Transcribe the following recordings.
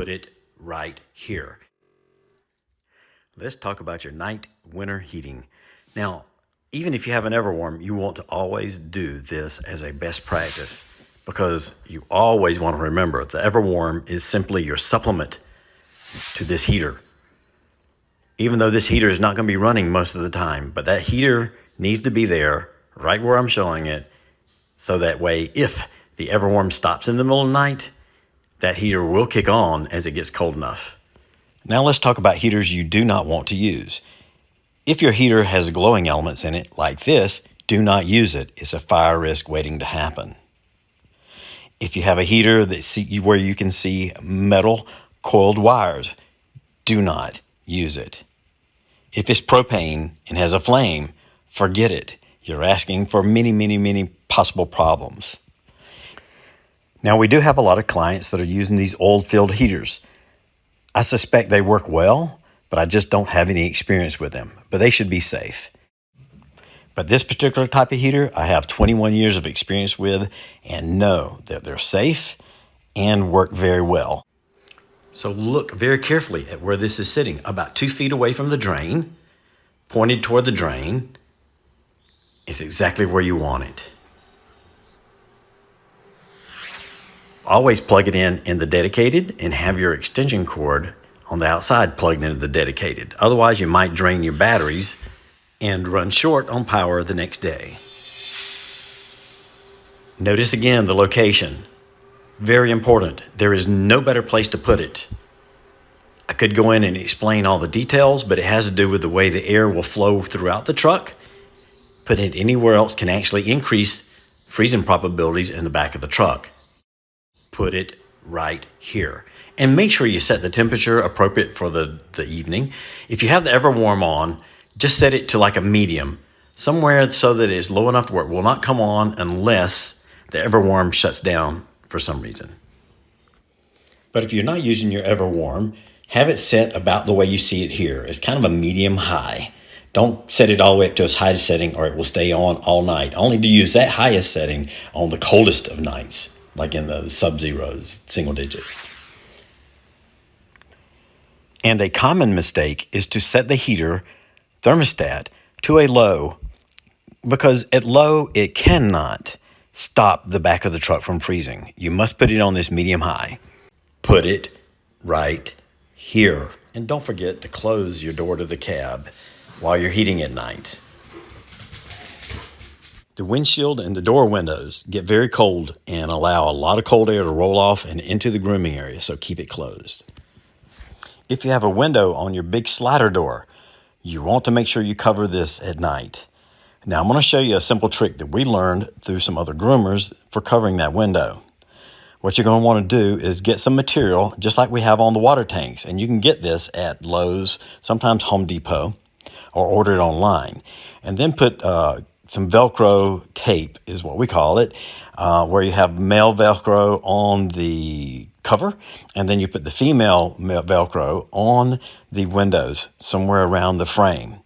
Put it right here. Let's talk about your night winter heating. Now, even if you have an Everwarm, you want to always do this as a best practice because you always want to remember the Everwarm is simply your supplement to this heater. Even though this heater is not going to be running most of the time, but that heater needs to be there right where I'm showing it, so that way if the Everwarm stops in the middle of the night, that heater will kick on as it gets cold enough. Now let's talk about heaters you do not want to use. If your heater has glowing elements in it like this, do not use it. It's a fire risk waiting to happen. If you have a heater where you can see metal coiled wires, do not use it. If it's propane and has a flame, forget it. You're asking for many possible problems. Now, we do have a lot of clients that are using these oil-filled heaters. I suspect they work well, but I just don't have any experience with them. But they should be safe. But this particular type of heater, I have 21 years of experience with and know that they're safe and work very well. So look very carefully at where this is sitting, about 2 feet away from the drain, pointed toward the drain. It's exactly where you want it. Always plug it in the dedicated and have your extension cord on the outside plugged into the dedicated. Otherwise, you might drain your batteries and run short on power the next day. Notice again the location. Very important. There is no better place to put it. I could go in and explain all the details, but it has to do with the way the air will flow throughout the truck. Putting it anywhere else can actually increase freezing probabilities in the back of the truck. Put it right here. And make sure you set the temperature appropriate for the evening. If you have the Everwarm on, just set it to like a medium, somewhere so that it is low enough to where it will not come on unless the Everwarm shuts down for some reason. But if you're not using your Everwarm, have it set about the way you see it here. It's kind of a medium high. Don't set it all the way up to its highest setting or it will stay on all night. Only to use that highest setting on the coldest of nights, like in the sub-zeros, single digits. And a common mistake is to set the heater thermostat to a low, because at low it cannot stop the back of the truck from freezing. You must put it on this medium high. Put it right here. And don't forget to close your door to the cab while you're heating at night. The windshield and the door windows get very cold and allow a lot of cold air to roll off and into the grooming area, so keep it closed. If you have a window on your big slider door, you want to make sure you cover this at night. Now I'm going to show you a simple trick that we learned through some other groomers for covering that window. What you're going to want to do is get some material just like we have on the water tanks, and you can get this at Lowe's, sometimes Home Depot, or order it online. And then put some Velcro tape is what we call it, where you have male Velcro on the cover, and then you put the female Velcro on the windows somewhere around the frame.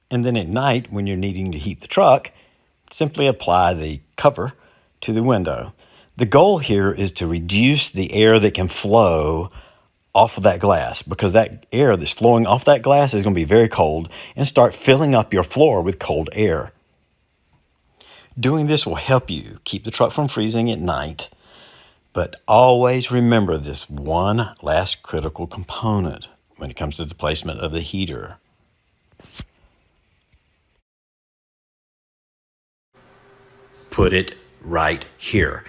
And then at night, when you're needing to heat the truck, simply apply the cover to the window. The goal here is to reduce the air that can flow off of that glass, because that air that's flowing off that glass is going to be very cold and start filling up your floor with cold air. Doing this will help you keep the truck from freezing at night, but always remember this one last critical component when it comes to the placement of the heater. Put it right here.